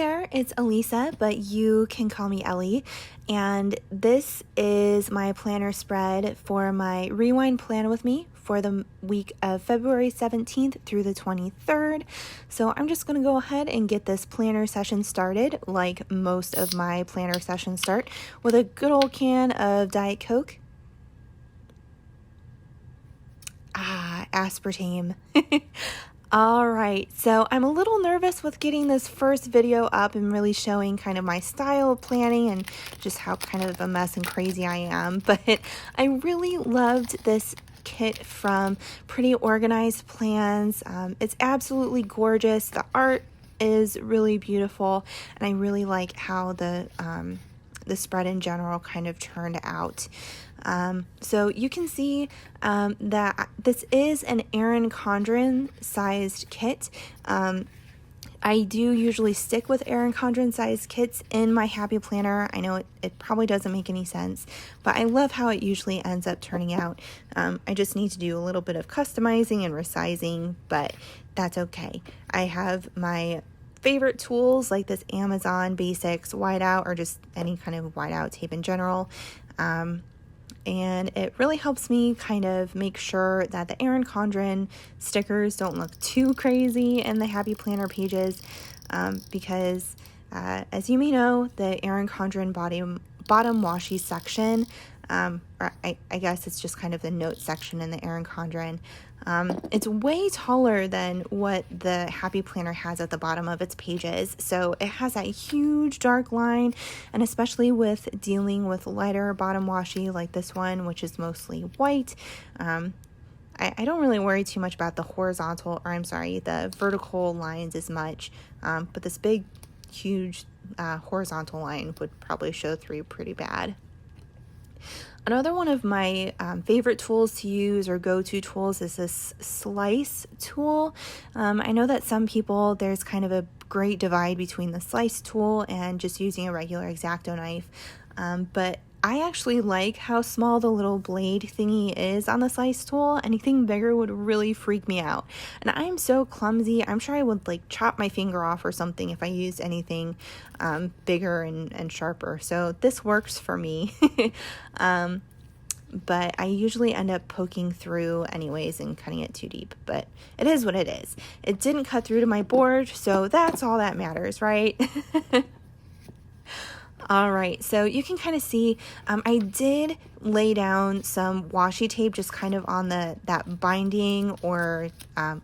there, it's Elisa, but you can call me Ellie, and this is my planner spread for my Rewind Plan with Me for the week of February 17th through the 23rd. So I'm just going to go ahead and get this planner session started, like most of my planner sessions start, with a good old can of Diet Coke. Aspartame. All right, so I'm a little nervous with getting this first video up and really showing kind of my style of planning and just how kind of a mess and crazy I am, but I really loved this kit from Pretty Organized Plans. It's absolutely gorgeous. The art is really beautiful, and I really like how the spread in general kind of turned out. So you can see that this is an Erin Condren sized kit. I do usually stick with Erin Condren sized kits in my Happy Planner. I know it probably doesn't make any sense, but I love how it usually ends up turning out. I just need to do a little bit of customizing and resizing, but that's okay. I have my favorite tools like this Amazon Basics whiteout, or just any kind of whiteout tape in general. And it really helps me kind of make sure that the Erin Condren stickers don't look too crazy in the Happy Planner pages, because as you may know, the Erin Condren bottom washi section, or I guess it's just kind of the note section in the Erin Condren, it's way taller than what the Happy Planner has at the bottom of its pages. So it has that huge dark line, and especially with dealing with lighter bottom washi like this one, which is mostly white, I don't really worry too much about the the vertical lines as much, but this big, huge horizontal line would probably show through pretty bad. Another one of my favorite tools to use, or go-to tools, is this slice tool. I know that some people, there's kind of a great divide between the slice tool and just using a regular X-Acto knife, but I actually like how small the little blade thingy is on the slice tool. Anything bigger would really freak me out. And I'm so clumsy, I'm sure I would like chop my finger off or something if I used anything bigger and sharper. So this works for me. But I usually end up poking through anyways and cutting it too deep. But it is what it is. It didn't cut through to my board, so that's all that matters, right? All right, so you can kind of see, I did lay down some washi tape just kind of on that binding or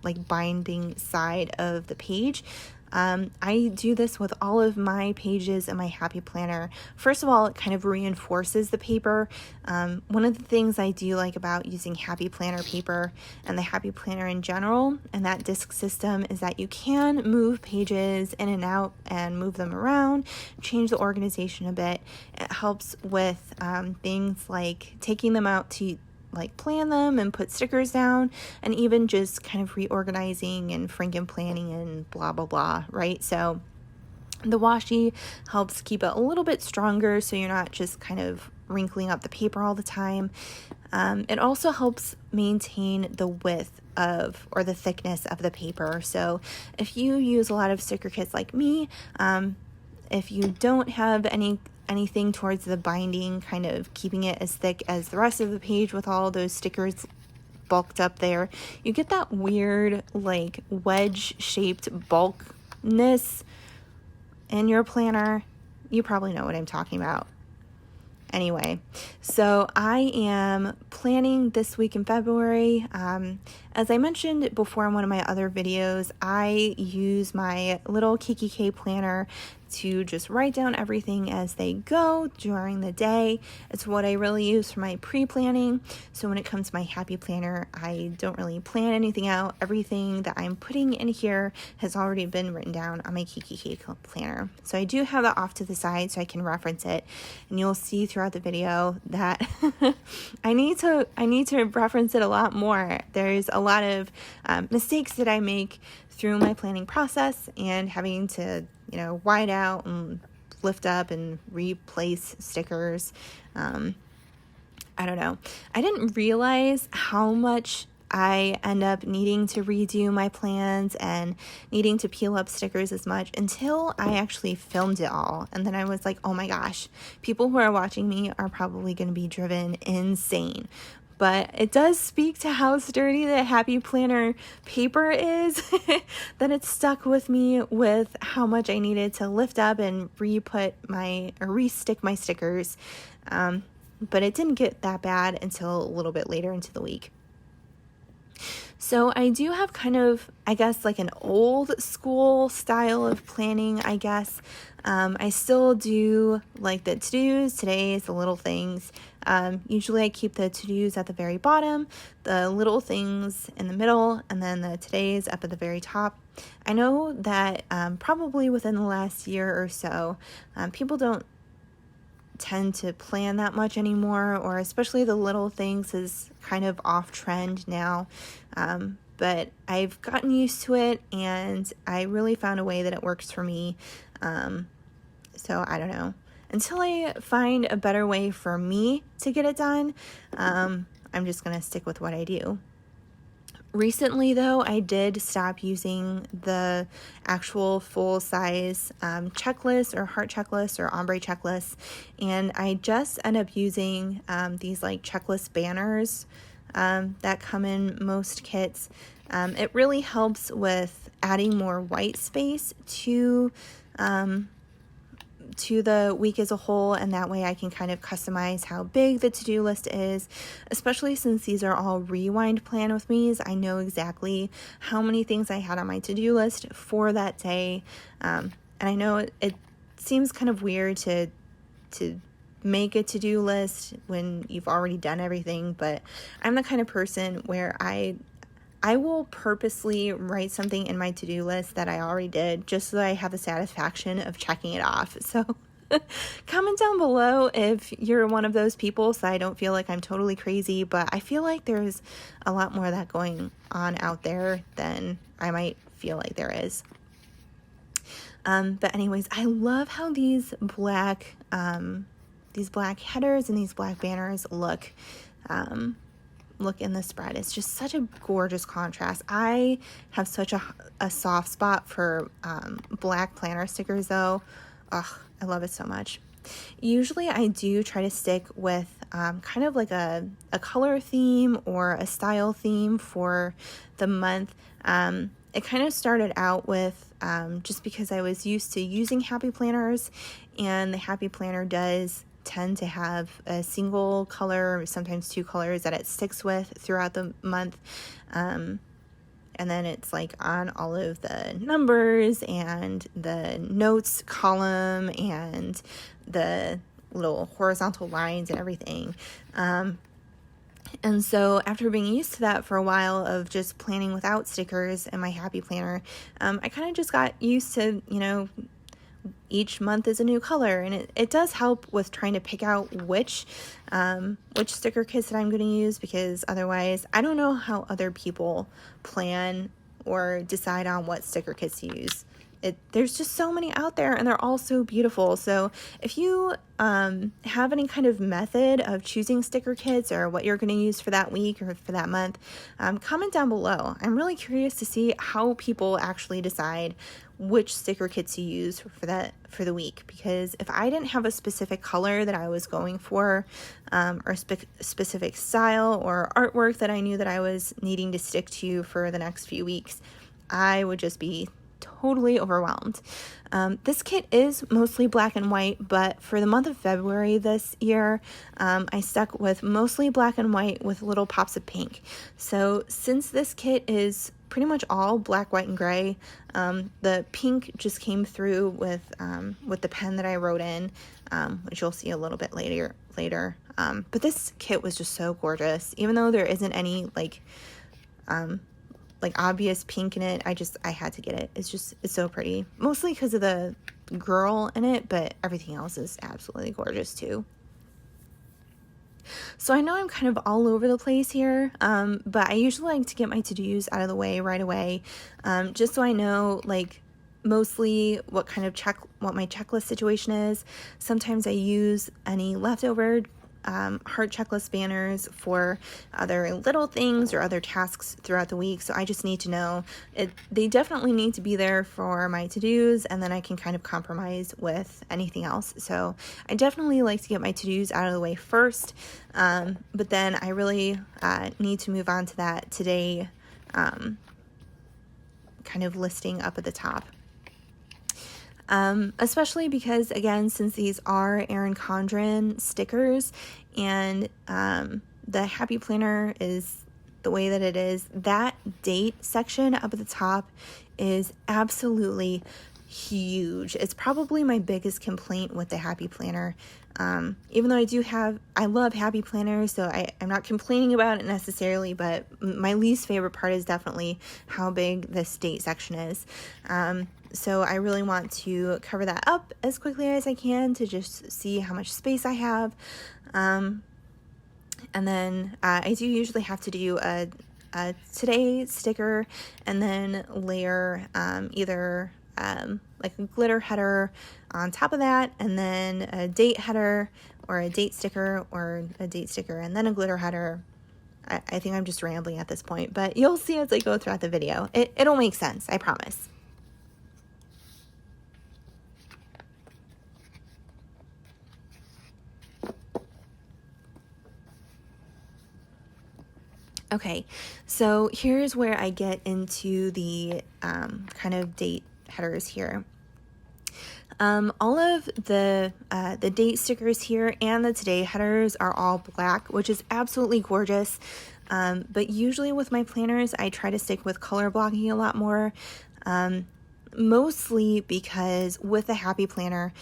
like binding side of the page. I do this with all of my pages in my Happy Planner. First of all, it kind of reinforces the paper. One of the things I do like about using Happy Planner paper and the Happy Planner in general and that disc system is that you can move pages in and out and move them around, change the organization a bit. It helps with things like taking them out to like plan them and put stickers down, and even just kind of reorganizing and franken planning and blah blah blah, right? So the washi helps keep it a little bit stronger so you're not just kind of wrinkling up the paper all the time. It also helps maintain the width of, or the thickness of the paper. So if you use a lot of sticker kits like me, if you don't have anything towards the binding, kind of keeping it as thick as the rest of the page with all those stickers bulked up there, you get that weird like wedge shaped bulkness in your planner. You probably know what I'm talking about. Anyway, so I am planning this week in February. As I mentioned before in one of my other videos, I use my little KKK planner to just write down everything as they go during the day. It's what I really use for my pre-planning. So when it comes to my Happy Planner, I don't really plan anything out. Everything that I'm putting in here has already been written down on my KKK planner. So I do have that off to the side so I can reference it. And you'll see throughout the video that I need to reference it a lot more. There's a lot of mistakes that I make through my planning process, and having to, white out and lift up and replace stickers. I don't know. I didn't realize how much I end up needing to redo my plans and needing to peel up stickers as much until I actually filmed it all. And then I was like, oh my gosh, people who are watching me are probably going to be driven insane. But it does speak to how sturdy the Happy Planner paper is, that it stuck with me with how much I needed to lift up and re-stick my stickers. But it didn't get that bad until a little bit later into the week. So I do have kind of, I guess, like an old school style of planning, I guess. I still do like the to-dos, today's, the little things. Usually I keep the to-dos at the very bottom, the little things in the middle, and then the today's up at the very top. I know that probably within the last year or so, people don't tend to plan that much anymore, or especially the little things is kind of off trend now. But I've gotten used to it, and I really found a way that it works for me. So I don't know. Until I find a better way for me to get it done, I'm just going to stick with what I do. Recently, though, I did stop using the actual full-size checklist or heart checklist or ombre checklist, and I just end up using these like checklist banners that come in most kits. It really helps with adding more white space to the week as a whole, and that way I can kind of customize how big the to-do list is, especially since these are all rewind plan with me's. I know exactly how many things I had on my to-do list for that day, and I know it seems kind of weird to make a to-do list when you've already done everything, but I'm the kind of person where I will purposely write something in my to-do list that I already did just so that I have the satisfaction of checking it off. So comment down below if you're one of those people so I don't feel like I'm totally crazy, but I feel like there's a lot more of that going on out there than I might feel like there is. But anyways, I love how these black headers and these black banners look in the spread. It's just such a gorgeous contrast. I have such a soft spot for black planner stickers though. Ugh, I love it so much. Usually I do try to stick with kind of like a color theme or a style theme for the month. It kind of started out with just because I was used to using Happy Planners, and the Happy Planner does tend to have a single color, sometimes two colors that it sticks with throughout the month. And then it's like on all of the numbers and the notes column and the little horizontal lines and everything. And so after being used to that for a while of just planning without stickers in my Happy Planner, I kind of just got used to, each month is a new color, and it does help with trying to pick out which sticker kits that I'm going to use, because otherwise I don't know how other people plan or decide on what sticker kits to use. There's just so many out there, and they're all so beautiful. So if you have any kind of method of choosing sticker kits or what you're going to use for that week or for that month, comment down below. I'm really curious to see how people actually decide which sticker kits to use for the week, because if I didn't have a specific color that I was going for, or specific style or artwork that I knew that I was needing to stick to for the next few weeks, I would just be totally overwhelmed. This kit is mostly black and white, but for the month of February this year, I stuck with mostly black and white with little pops of pink. So since this kit is pretty much all black, white, and gray, the pink just came through with the pen that I wrote in, which you'll see a little bit later. But this kit was just so gorgeous, even though there isn't any like obvious pink in it. I had to get it. It's so pretty, mostly because of the girl in it, but everything else is absolutely gorgeous too. So I know I'm kind of all over the place here, but I usually like to get my to-dos out of the way right away, just so I know like mostly what my checklist situation is. Sometimes I use any leftover heart checklist banners for other little things or other tasks throughout the week. So I just need to know they definitely need to be there for my to-dos, and then I can kind of compromise with anything else. So I definitely like to get my to-dos out of the way first, but then I really need to move on to that today kind of listing up at the top. Especially because, again, since these are Erin Condren stickers, and the Happy Planner is the way that it is, that date section up at the top is absolutely huge. It's probably my biggest complaint with the Happy Planner. Even though I love Happy Planners, so I'm not complaining about it necessarily, but my least favorite part is definitely how big this date section is. So I really want to cover that up as quickly as I can to just see how much space I have. And then I do usually have to do a today sticker and then layer either like a glitter header on top of that, and then a date header or a date sticker, or a date sticker and then a glitter header. I think I'm just rambling at this point, but you'll see as I go throughout the video. It'll make sense, I promise. Okay, so here's where I get into the kind of date headers here. All of the date stickers here and the today headers are all black, which is absolutely gorgeous. But usually with my planners, I try to stick with color blocking a lot more. Mostly because with the Happy Planner,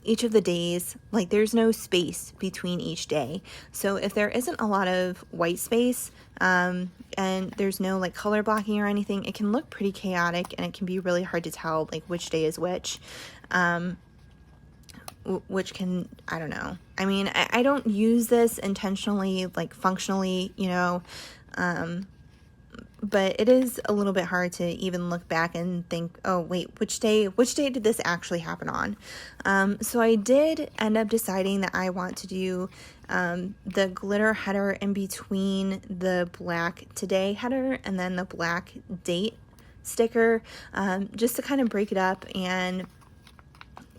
each of the days, like there's no space between each day. So if there isn't a lot of white space, and there's no like color blocking or anything, it can look pretty chaotic, and it can be really hard to tell like which day is which. Which can, I don't know. I mean, I don't use this intentionally, like functionally, you know, but it is a little bit hard to even look back and think, oh wait, which day did this actually happen on? So I did end up deciding that I want to do the glitter header in between the black today header and then the black date sticker, just to kind of break it up and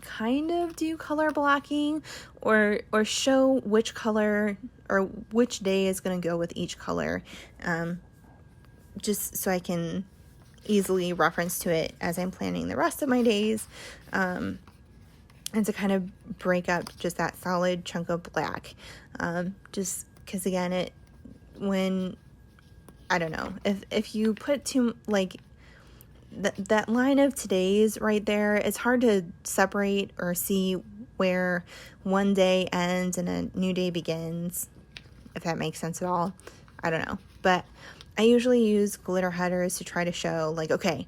kind of do color blocking, or show which color or which day is going to go with each color, just so I can easily reference to it as I'm planning the rest of my days, and to kind of break up just that solid chunk of black, just because again, I don't know, if you put too, like, that line of today's right there, it's hard to separate or see where one day ends and a new day begins, if that makes sense at all. I don't know, but I usually use glitter headers to try to show, like, okay,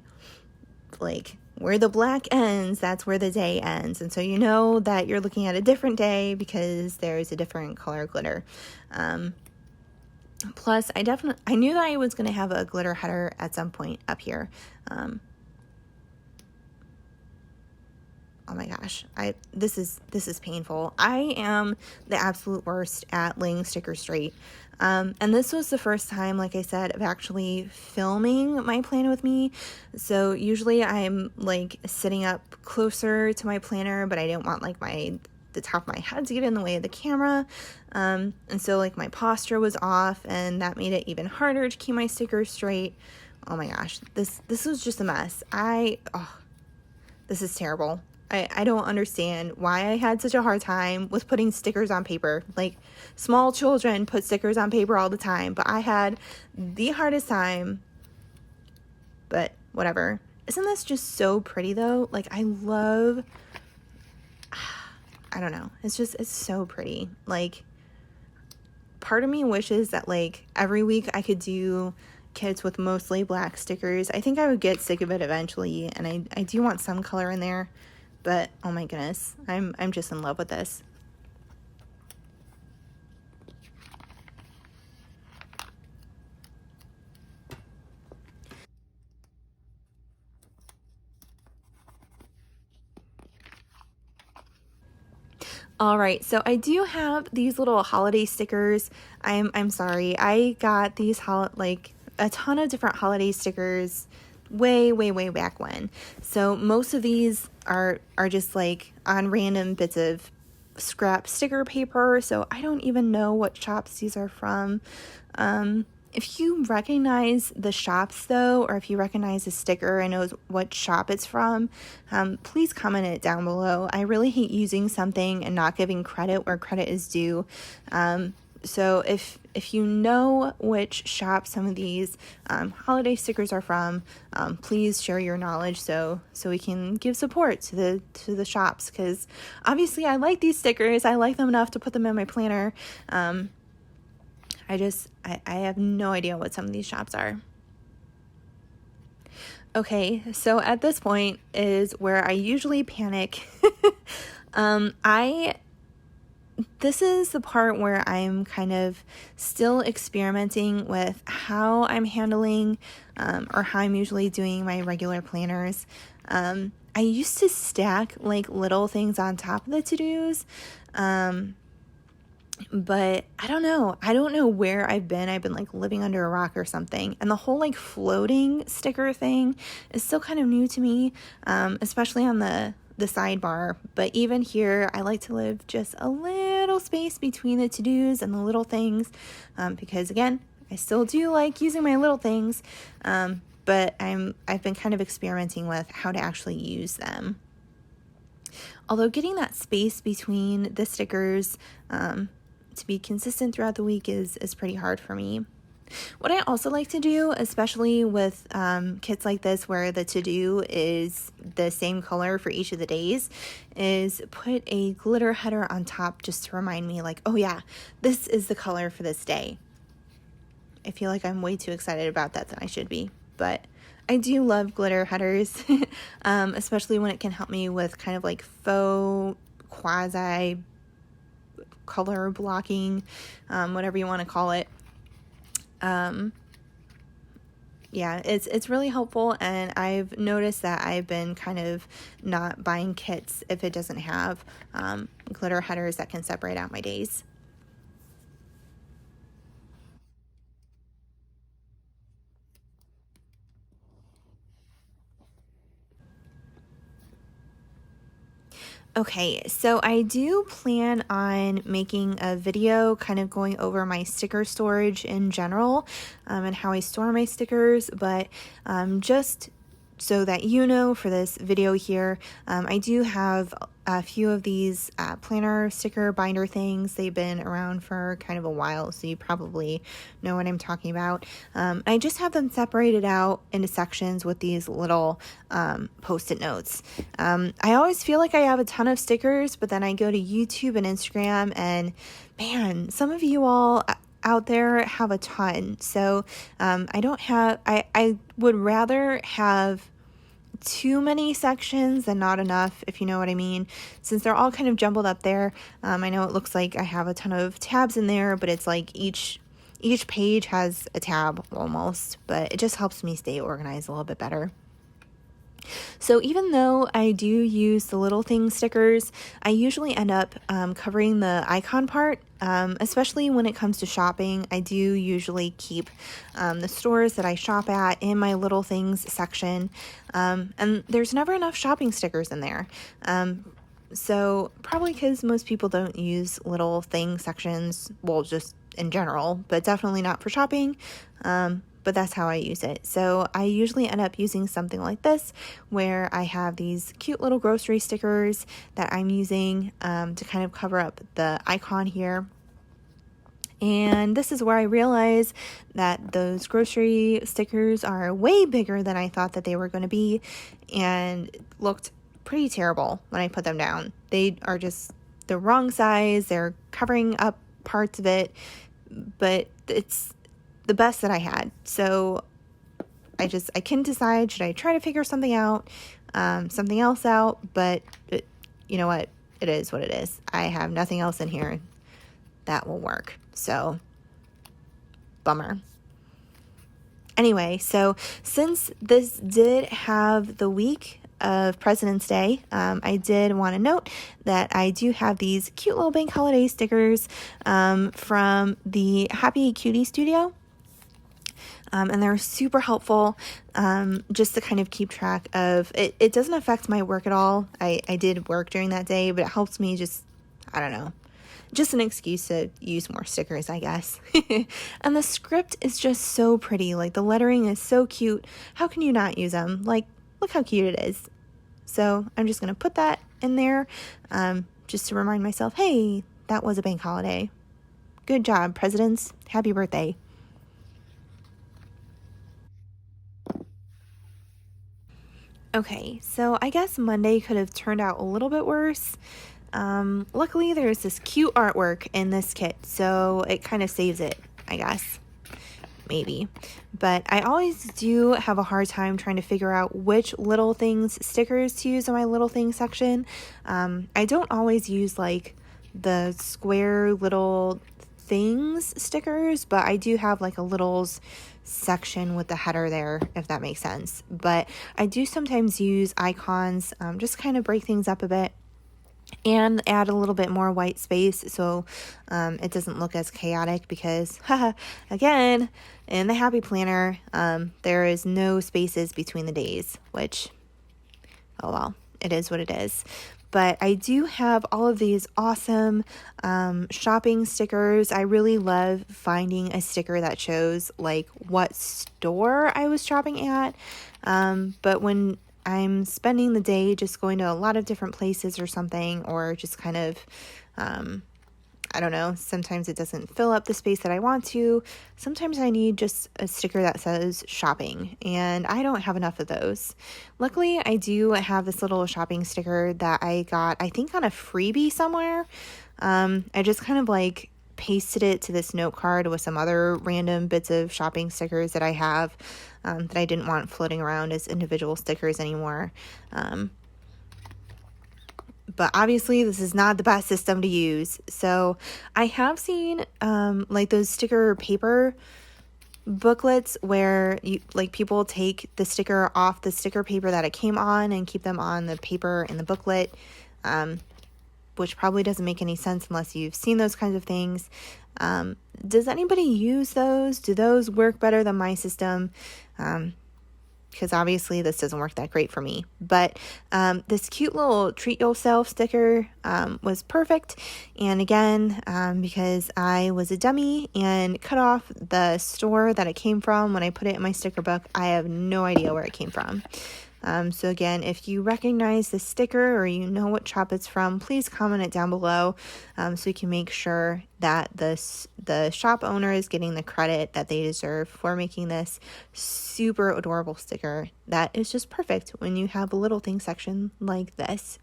like where the black ends, that's where the day ends. And so you know that you're looking at a different day because there's a different color glitter. Plus, I knew that I was going to have a glitter header at some point up here. Oh my gosh, this is painful. I am the absolute worst at laying stickers straight. And this was the first time, like I said, of actually filming my planner with me. So usually I'm like sitting up closer to my planner, but I didn't want like the top of my head to get in the way of the camera. And so like my posture was off, and that made it even harder to keep my stickers straight. Oh my gosh, this was just a mess. This is terrible. I don't understand why I had such a hard time with putting stickers on paper. Like, small children put stickers on paper all the time, but I had the hardest time. But whatever. Isn't this just so pretty though? Like, I don't know. It's so pretty. Like, part of me wishes that like every week I could do kits with mostly black stickers. I think I would get sick of it eventually, and I do want some color in there. But oh my goodness, I'm just in love with this. All right, so I do have these little holiday stickers. I'm sorry, I got these like a ton of different holiday stickers way back when. So most of these are just like on random bits of scrap sticker paper. So I don't even know what shops these are from. If you recognize the shops though, or if you recognize the sticker and knows what shop it's from, please comment it down below. I really hate using something and not giving credit where credit is due. So if you know which shop some of these holiday stickers are from, please share your knowledge so we can give support to the shops, because obviously I like these stickers. I like them enough to put them in my planner. I have no idea what some of these shops are. Okay, so at this point is where I usually panic. This is the part where I'm kind of still experimenting with how I'm handling or how I'm usually doing my regular planners. I used to stack like little things on top of the to-dos. But I don't know where I've been like living under a rock or something. And the whole like floating sticker thing is still kind of new to me, especially on the sidebar. But even here, I like to live just a little space between the to-dos and the little things, because again, I still do like using my little things, but I've been kind of experimenting with how to actually use them. Although getting that space between the stickers to be consistent throughout the week is pretty hard for me. What I also like to do, especially with kits like this where the to-do is the same color for each of the days, is put a glitter header on top just to remind me like, oh yeah, this is the color for this day. I feel like I'm way too excited about that than I should be, but I do love glitter headers, especially when it can help me with kind of like faux quasi color blocking, whatever you want to call it. Yeah, it's really helpful, and I've noticed that I've been kind of not buying kits if it doesn't have glitter headers that can separate out my days. Okay, so I do plan on making a video kind of going over my sticker storage in general, and how I store my stickers, but just so that you know, for this video here, I do have a few of these planner sticker binder things. They've been around for kind of a while, so you probably know what I'm talking about. I just have them separated out into sections with these little post-it notes. I always feel like I have a ton of stickers, but then I go to YouTube and Instagram, and man, some of you all out there have a ton. So I would rather have too many sections than not enough, if you know what I mean, since they're all kind of jumbled up there. I know it looks like I have a ton of tabs in there, but it's like each page has a tab almost, but it just helps me stay organized a little bit better. So even though I do use the little thing stickers, I usually end up covering the icon part, especially when it comes to shopping. I do usually keep the stores that I shop at in my little things section, and there's never enough shopping stickers in there. So probably because most people don't use little thing sections, well, just in general, but definitely not for shopping. But that's how I use it. So I usually end up using something like this, where I have these cute little grocery stickers that I'm using to kind of cover up the icon here. And this is where I realize that those grocery stickers are way bigger than I thought that they were going to be, and looked pretty terrible when I put them down. They are just the wrong size. They're covering up parts of it, but it's the best that I had. So I couldn't decide, should I try to figure something else out, but you know what, it is what it is. I have nothing else in here that will work, so bummer. Anyway, so since this did have the week of President's Day, I did want to note that I do have these cute little bank holiday stickers from the Happy Cutie Studio. And they're super helpful just to kind of keep track of it. It doesn't affect my work at all. I did work during that day, but it helps me just, I don't know, just an excuse to use more stickers, I guess. And the script is just so pretty. Like, the lettering is so cute. How can you not use them? Like, look how cute it is. So I'm just going to put that in there just to remind myself, hey, that was a bank holiday. Good job, presidents. Happy birthday. Okay, so I guess Monday could have turned out a little bit worse. Luckily, there's this cute artwork in this kit, so it kind of saves it, I guess. Maybe. But I always do have a hard time trying to figure out which little things stickers to use in my little things section. I don't always use like the square little things stickers, but I do have like a littles section with the header there, if that makes sense. But I do sometimes use icons, just kind of break things up a bit and add a little bit more white space so it doesn't look as chaotic, because again, in the Happy Planner, there is no spaces between the days, which, oh well, it is what it is. But I do have all of these awesome shopping stickers. I really love finding a sticker that shows like what store I was shopping at. But when I'm spending the day just going to a lot of different places or something, or just kind of, I don't know, sometimes it doesn't fill up the space that I want to. Sometimes I need just a sticker that says shopping, and I don't have enough of those. Luckily, I do have this little shopping sticker that I got, I think, on a freebie somewhere. I just kind of like pasted it to this note card with some other random bits of shopping stickers that I have that I didn't want floating around as individual stickers anymore. But obviously this is not the best system to use. So I have seen like those sticker paper booklets where you like people take the sticker off the sticker paper that it came on and keep them on the paper in the booklet, which probably doesn't make any sense unless you've seen those kinds of things. Does anybody use those? Do those work better than my system? Because obviously this doesn't work that great for me. But this cute little treat yourself sticker was perfect. And again, because I was a dummy and cut off the store that it came from when I put it in my sticker book, I have no idea where it came from. So again, if you recognize the sticker or you know what shop it's from, please comment it down below so you can make sure that the shop owner is getting the credit that they deserve for making this super adorable sticker that is just perfect when you have a little thing section like this.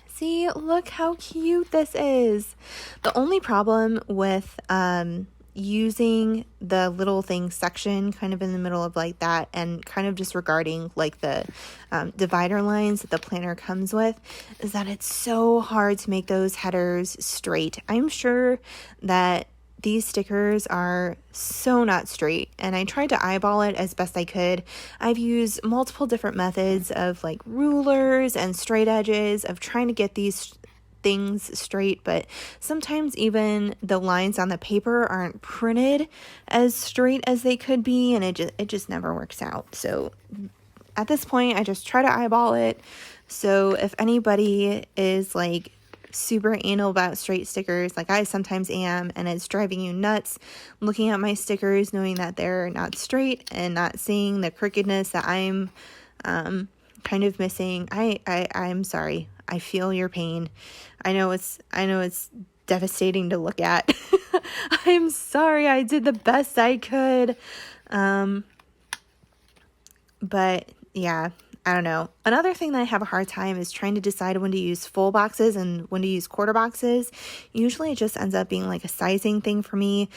See, look how cute this is. The only problem with using the little things section kind of in the middle of like that and kind of disregarding like the divider lines that the planner comes with is that it's so hard to make those headers straight. I'm sure that these stickers are so not straight, and I tried to eyeball it as best I could. I've used multiple different methods of like rulers and straight edges of trying to get these things straight, but sometimes even the lines on the paper aren't printed as straight as they could be, and it just never works out. So at this point, I just try to eyeball it. So if anybody is like super anal about straight stickers like I sometimes am, and it's driving you nuts looking at my stickers knowing that they're not straight and not seeing the crookedness that I'm kind of missing, I'm sorry. I feel your pain. I know it's devastating to look at. I'm sorry. I did the best I could. But yeah, I don't know. Another thing that I have a hard time is trying to decide when to use full boxes and when to use quarter boxes. Usually it just ends up being like a sizing thing for me,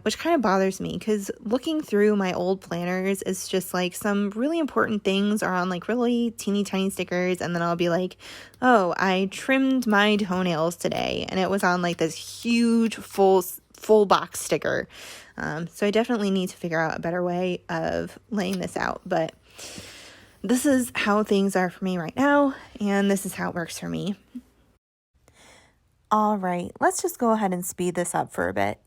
which kind of bothers me because looking through my old planners, it's just like some really important things are on like really teeny tiny stickers, and then I'll be like, oh, I trimmed my toenails today, and it was on like this huge full box sticker. So I definitely need to figure out a better way of laying this out, but this is how things are for me right now, and this is how it works for me. All right, let's just go ahead and speed this up for a bit.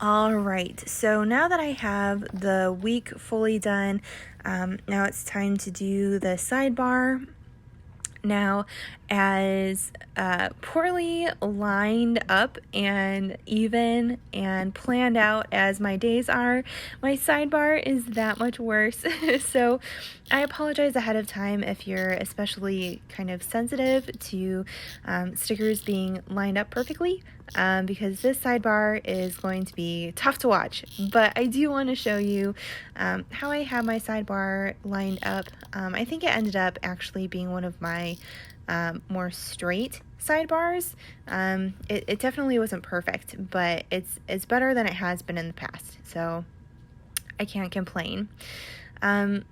All right, so now that I have the week fully done, now it's time to do the sidebar. Now, as poorly lined up and even and planned out as my days are, my sidebar is that much worse. So I apologize ahead of time if you're especially kind of sensitive to stickers being lined up perfectly, because this sidebar is going to be tough to watch. But I do want to show you how I have my sidebar lined up. I think it ended up actually being one of my more straight sidebars. It definitely wasn't perfect, but it's better than it has been in the past, so I can't complain.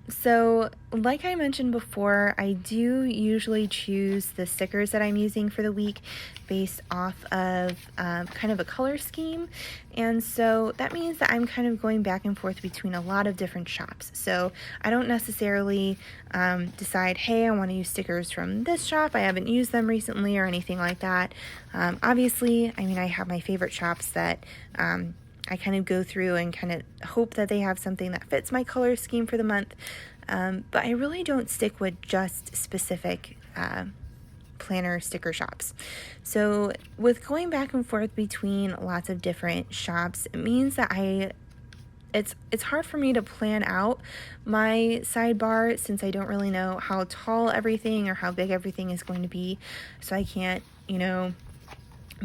So like I mentioned before, I do usually choose the stickers that I'm using for the week based off of kind of a color scheme. And so that means that I'm kind of going back and forth between a lot of different shops. So I don't necessarily decide, hey, I want to use stickers from this shop, I haven't used them recently or anything like that. Obviously, I mean, I have my favorite shops that I kind of go through and kind of hope that they have something that fits my color scheme for the month. But I really don't stick with just specific planner sticker shops. So with going back and forth between lots of different shops, it means that it's hard for me to plan out my sidebar since I don't really know how tall everything or how big everything is going to be. So I can't,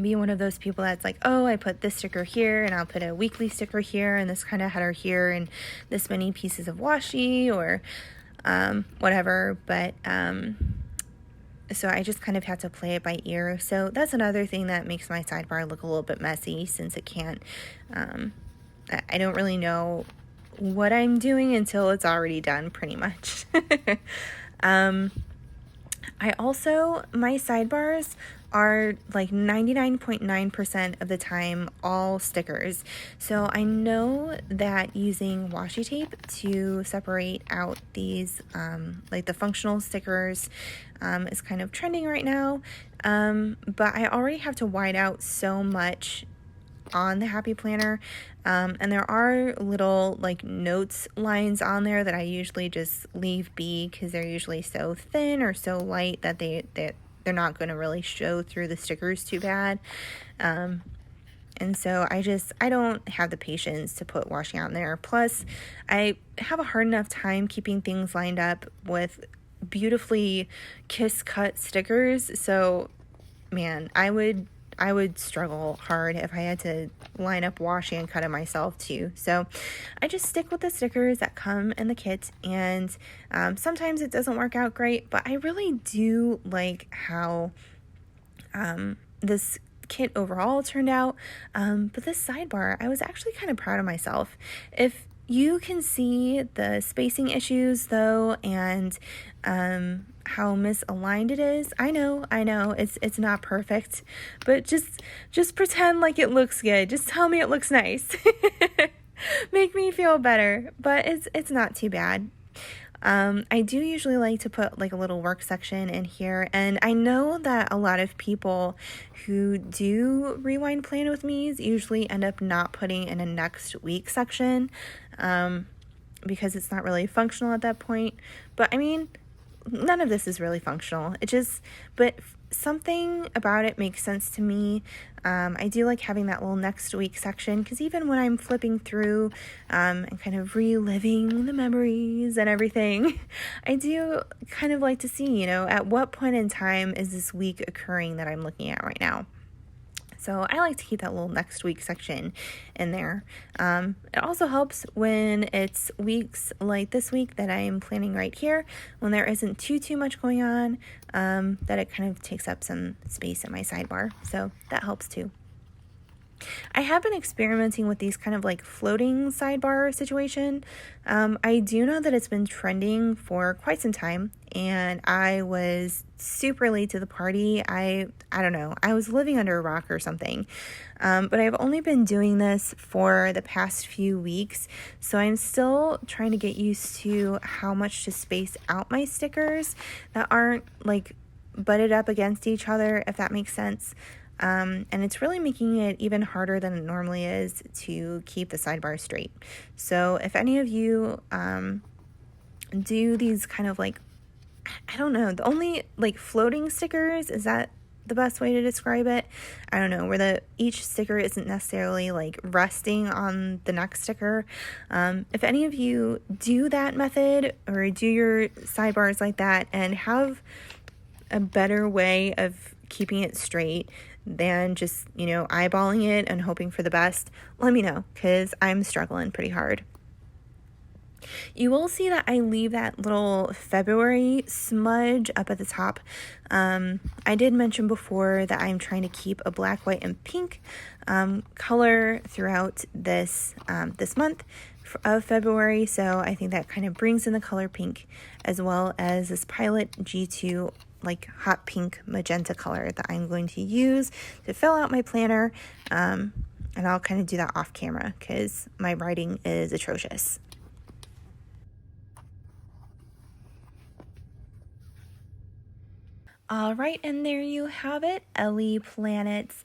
be one of those people that's like, oh, I put this sticker here and I'll put a weekly sticker here and this kind of header here and this many pieces of washi or whatever. But so I just kind of had to play it by ear. So that's another thing that makes my sidebar look a little bit messy, since it can't, I don't really know what I'm doing until it's already done, pretty much. I also, my sidebars are like 99.9% of the time all stickers. So I know that using washi tape to separate out these, like the functional stickers, is kind of trending right now. But I already have to white out so much on the Happy Planner, and there are little like notes lines on there that I usually just leave be, because they're usually so thin or so light that they're not going to really show through the stickers too bad. And so I don't have the patience to put washi on there. Plus, I have a hard enough time keeping things lined up with beautifully kiss cut stickers. So man, I would struggle hard if I had to line up washi and cut it myself too. So I just stick with the stickers that come in the kit, and sometimes it doesn't work out great, but I really do like how this kit overall turned out. But this sidebar, I was actually kind of proud of myself. If you can see the spacing issues though, and how misaligned it is. I know, it's not perfect, but just pretend like it looks good. Just tell me it looks nice. Make me feel better, but it's not too bad. I do usually like to put like a little work section in here, and I know that a lot of people who do rewind plan with me's usually end up not putting in a next week section, because it's not really functional at that point. But I mean, none of this is really functional. But something about it makes sense to me. I do like having that little next week section, because even when I'm flipping through and kind of reliving the memories and everything, I do kind of like to see, at what point in time is this week occurring that I'm looking at right now. So I like to keep that little next week section in there. It also helps when it's weeks like this week that I'm planning right here, when there isn't too much going on, that it kind of takes up some space in my sidebar. So that helps too. I have been experimenting with these kind of like floating sidebar situation. I do know that it's been trending for quite some time, and I was super late to the party. I don't know. I was living under a rock or something. But I've only been doing this for the past few weeks, so I'm still trying to get used to how much to space out my stickers that aren't like butted up against each other, if that makes sense. And it's really making it even harder than it normally is to keep the sidebar straight. So if any of you do these kind of like, I don't know, the only like floating stickers, is that the best way to describe it? I don't know, where each sticker isn't necessarily like resting on the next sticker. If any of you do that method, or do your sidebars like that and have a better way of keeping it straight than just, eyeballing it and hoping for the best, let me know, because I'm struggling pretty hard. You will see that I leave that little February smudge up at the top. I did mention before that I'm trying to keep a black, white, and pink color throughout this month of February, so I think that kind of brings in the color pink, as well as this Pilot G2 like hot pink magenta color that I'm going to use to fill out my planner, and I'll kind of do that off camera because my writing is atrocious. All right, and there you have it, Ellie Planit's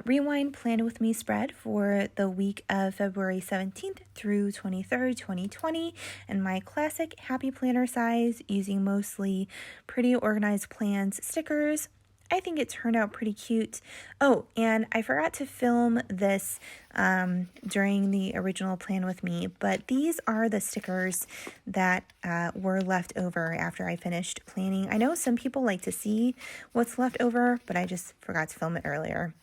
Rewind Plan With Me spread for the week of February 17th through 23rd, 2020, and my classic Happy Planner size, using mostly Pretty Organized Plans stickers. I think it turned out pretty cute. Oh, and I forgot to film this during the original Plan With Me, but these are the stickers that were left over after I finished planning. I know some people like to see what's left over, but I just forgot to film it earlier.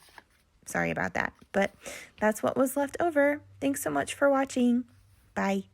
Sorry about that. But that's what was left over. Thanks so much for watching. Bye.